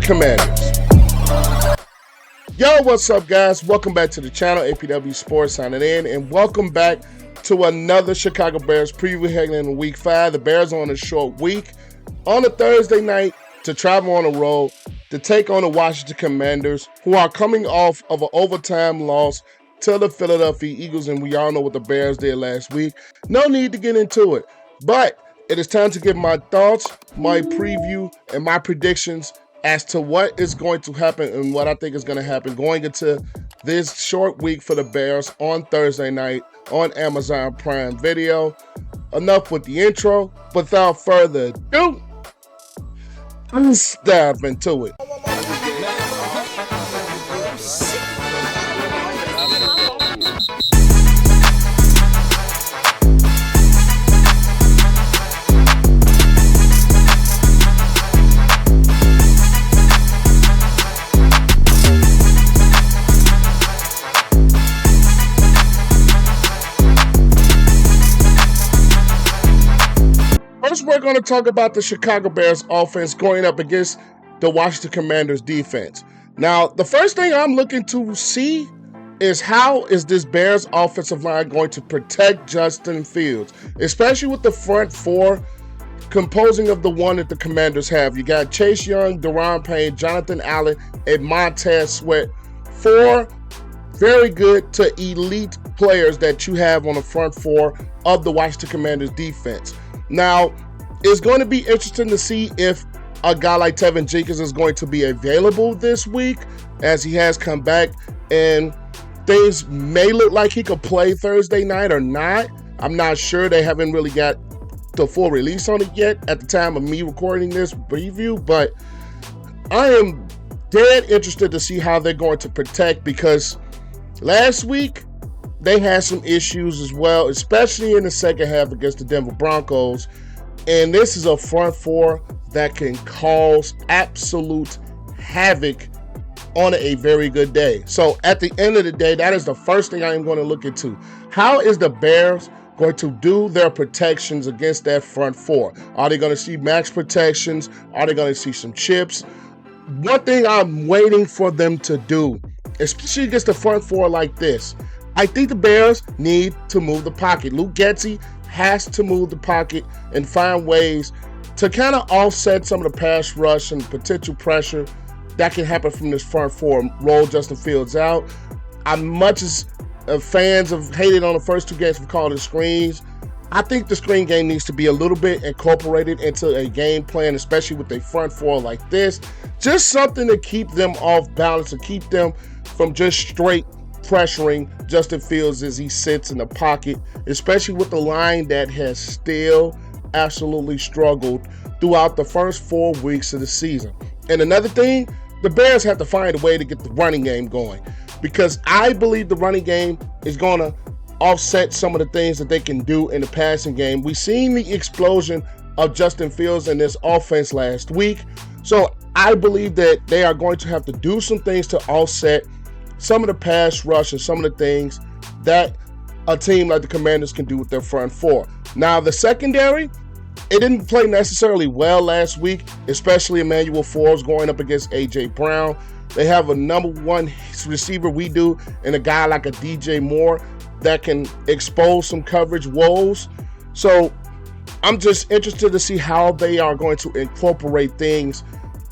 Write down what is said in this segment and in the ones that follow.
Commanders. Yo, what's up, guys? Welcome back to the channel. APW Sports signing in, and welcome back to another Chicago Bears preview heading into Week 5. The Bears are on a short week on a Thursday night to travel on the road to take on the Washington Commanders, who are coming off of an overtime loss to the Philadelphia Eagles, and we all know what the Bears did last week. No need to get into it, but it is time to give my thoughts, my preview, and my predictions as to what is going to happen and what I think is going to happen going into this short week for the Bears on Thursday night on Amazon Prime Video. Enough with the intro. Without further ado, let's dive into it. First, we're going to talk about the Chicago Bears offense going up against the Washington Commanders defense. Now, the first thing I'm looking to see is how is this Bears offensive line going to protect Justin Fields, especially with the front four composing of the one that the Commanders have. You got Chase Young, Deron Payne, Jonathan Allen, and Montez Sweat. Four very good to elite players that you have on the front four of the Washington Commanders defense. Now, it's going to be interesting to see if a guy like Tevin Jenkins is going to be available this week, as he has come back, and things may look like he could play Thursday night or not. I'm not sure. They haven't really got the full release on it yet at the time of me recording this preview, but I am dead interested to see how they're going to protect, because last week they had some issues as well, especially in the second half against the Denver Broncos. And this is a front four that can cause absolute havoc on a very good day. So at the end of the day, that is the first thing I am going to look into. How is the Bears going to do their protections against that front four? Are they going to see max protections? Are they going to see some chips? One thing I'm waiting for them to do, especially against the front four like this, I think the Bears need to move the pocket. Luke Getsy has to move the pocket and find ways to kind of offset some of the pass rush and potential pressure that can happen from this front four. Roll Justin Fields out. I'm much as fans have hated on the first two games for calling it screens. I think the screen game needs to be a little bit incorporated into a game plan, especially with a front four like this. Just something to keep them off balance and keep them from just straight pressuring Justin Fields as he sits in the pocket, especially with the line that has still absolutely struggled throughout the first 4 weeks of the season. And another thing, the Bears have to find a way to get the running game going, because I believe the running game is going to offset some of the things that they can do in the passing game. We've seen the explosion of Justin Fields in this offense last week, so I believe that they are going to have to do some things to offset some of the pass rush and some of the things that a team like the Commanders can do with their front four. Now, the secondary, it didn't play necessarily well last week, especially Emmanuel Forbes going up against A.J. Brown. They have a number one receiver, we do, and a guy like a DJ Moore that can expose some coverage woes. So I'm just interested to see how they are going to incorporate things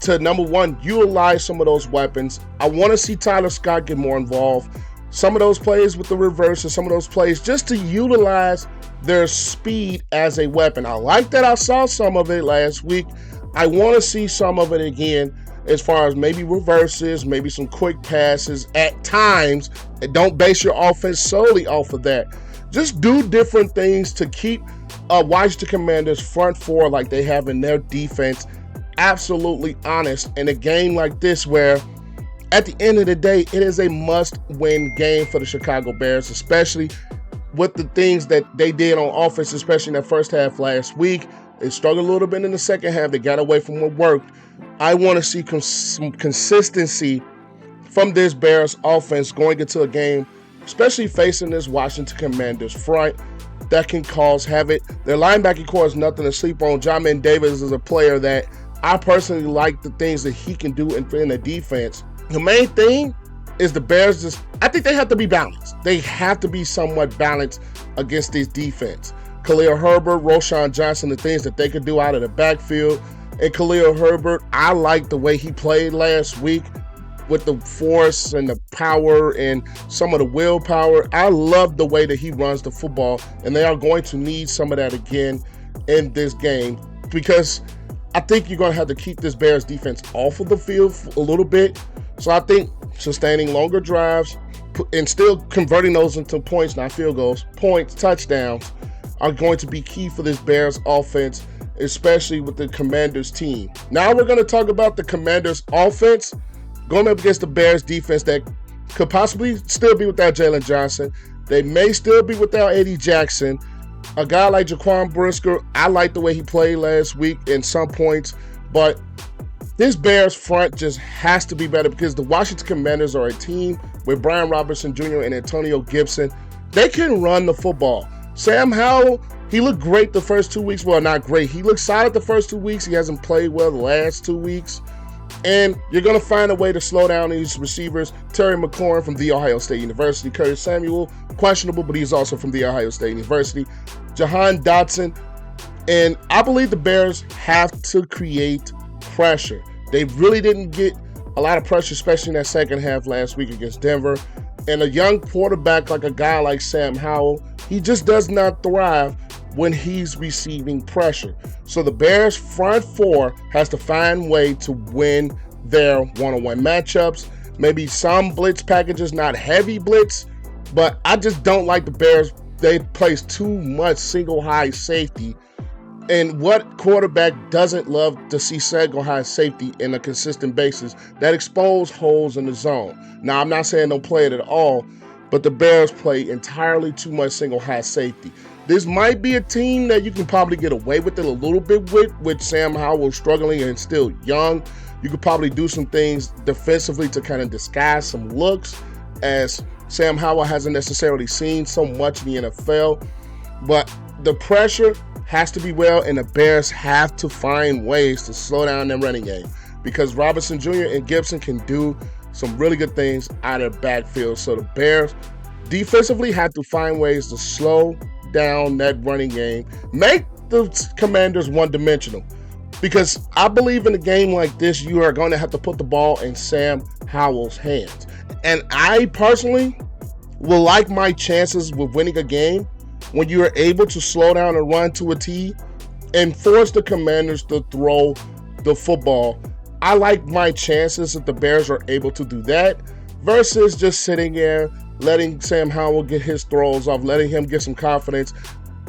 to, number one, utilize some of those weapons. I want to see Tyler Scott get more involved. Some of those plays with the reverse and some of those plays just to utilize their speed as a weapon. I like that I saw some of it last week. I want to see some of it again, as far as maybe reverses, maybe some quick passes at times. And don't base your offense solely off of that. Just do different things to keep Washington Commanders front four like they have in their defense absolutely honest in a game like this, where at the end of the day, it is a must-win game for the Chicago Bears, especially with the things that they did on offense, especially in that first half last week. They struggled a little bit in the second half. They got away from what worked. I want to see some consistency from this Bears offense going into a game, especially facing this Washington Commanders front that can cause havoc. Their linebacking core is nothing to sleep on. Jamin Davis is a player that I personally like the things that he can do in the defense. The main thing is the Bears I think they have to be balanced. They have to be somewhat balanced against this defense. Khalil Herbert, Roschon Johnson, the things that they could do out of the backfield. And Khalil Herbert, I like the way he played last week with the force and the power and some of the willpower. I love the way that he runs the football, and they are going to need some of that again in this game, because I think you're going to have to keep this Bears defense off of the field a little bit. So I think sustaining longer drives and still converting those into points, not field goals, points, touchdowns, are going to be key for this Bears offense, especially with the Commanders team. Now we're going to talk about the Commanders offense going up against the Bears defense that could possibly still be without Jalen Johnson. They may still be without Eddie Jackson. A guy like Jaquan Brisker, I like the way he played last week in some points, but this Bears front just has to be better, because the Washington Commanders are a team with Brian Robinson Jr. and Antonio Gibson. They can run the football. Sam Howell, he looked great the first 2 weeks. Well, not great. He looked solid the first 2 weeks. He hasn't played well the last 2 weeks. And you're going to find a way to slow down these receivers. Terry McLaurin from The Ohio State University. Curtis Samuel, questionable, but he's also from The Ohio State University. Jahan Dotson. And I believe the Bears have to create pressure. They really didn't get a lot of pressure, especially in that second half last week against Denver. And a young quarterback like a guy like Sam Howell, he just does not thrive when he's receiving pressure. So the Bears front four has to find a way to win their one-on-one matchups. Maybe some blitz packages, not heavy blitz, but I just don't like the Bears. They place too much single high safety. And what quarterback doesn't love to see single high safety in a consistent basis that expose holes in the zone? Now, I'm not saying don't play it at all, but the Bears play entirely too much single high safety. This might be a team that you can probably get away with it a little bit with Sam Howell struggling and still young. You could probably do some things defensively to kind of disguise some looks, as Sam Howell hasn't necessarily seen so much in the NFL. But the pressure has to be well, and the Bears have to find ways to slow down their running game, because Robinson Jr. and Gibson can do some really good things out of the backfield. So the Bears defensively have to find ways to slow down that running game, make the Commanders one-dimensional, because I believe in a game like this, you are going to have to put the ball in Sam Howell's hands. And I personally will like my chances with winning a game when you are able to slow down and run to a T and force the Commanders to throw the football. I like my chances if the Bears are able to do that versus just sitting there, letting Sam Howell get his throws off, letting him get some confidence,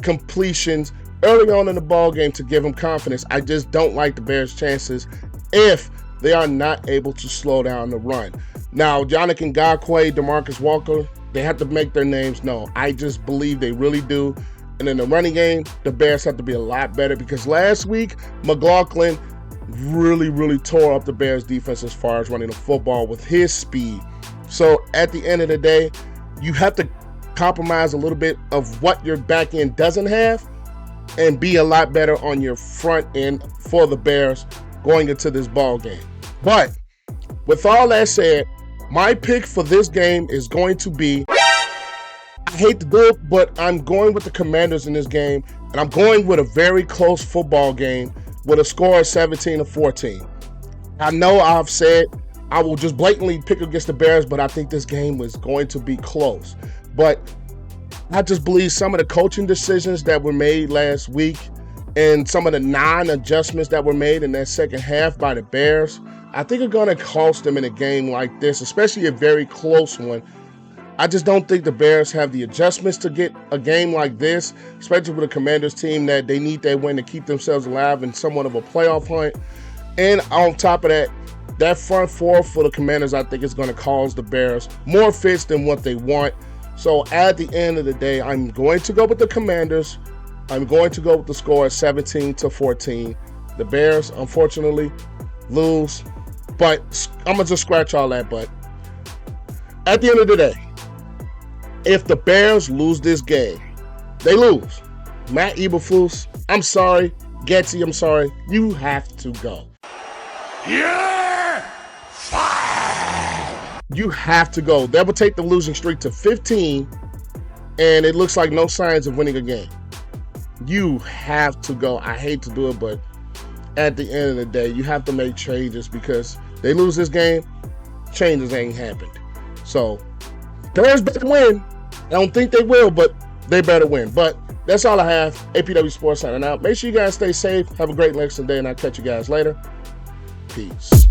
completions early on in the ball game to give him confidence. I just don't like the Bears' chances if they are not able to slow down the run. Now, Yannick Ngakoue, DeMarcus Walker, they have to make their names known. I just believe they really do. And in the running game, the Bears have to be a lot better, because last week, McLaughlin really tore up the Bears defense as far as running the football with his speed. So at the end of the day, you have to compromise a little bit of what your back end doesn't have and be a lot better on your front end for the Bears going into this ball game. But with all that said, my pick for this game is going to be, I hate to do it, but I'm going with the Commanders in this game, and I'm going with a very close football game with a score of 17-14. I know I've said I will just blatantly pick against the Bears, but I think this game is going to be close. But I just believe some of the coaching decisions that were made last week and some of the non-adjustments that were made in that second half by the Bears, I think are going to cost them in a game like this, especially a very close one. I just don't think the Bears have the adjustments to get a game like this, especially with a Commanders team that they need that win to keep themselves alive in somewhat of a playoff hunt. And on top of that, that front four for the Commanders, I think, is going to cause the Bears more fits than what they want. So at the end of the day, I'm going to go with the Commanders. I'm going to go with the score of 17-14. The Bears, unfortunately, lose. But I'm going to just scratch all that. But at the end of the day, if the Bears lose this game, they lose. Matt Eberflus, I'm sorry. Getsy, I'm sorry. You have to go. You're fired. You have to go. That would take the losing streak to 15, and it looks like no signs of winning a game. You have to go. I hate to do it, but at the end of the day, you have to make changes because they lose this game, changes ain't happened. So, Bears better win. I don't think they will, but they better win. But that's all I have. APW Sports signing out. Make sure you guys stay safe. Have a great next day, and I'll catch you guys later. Peace.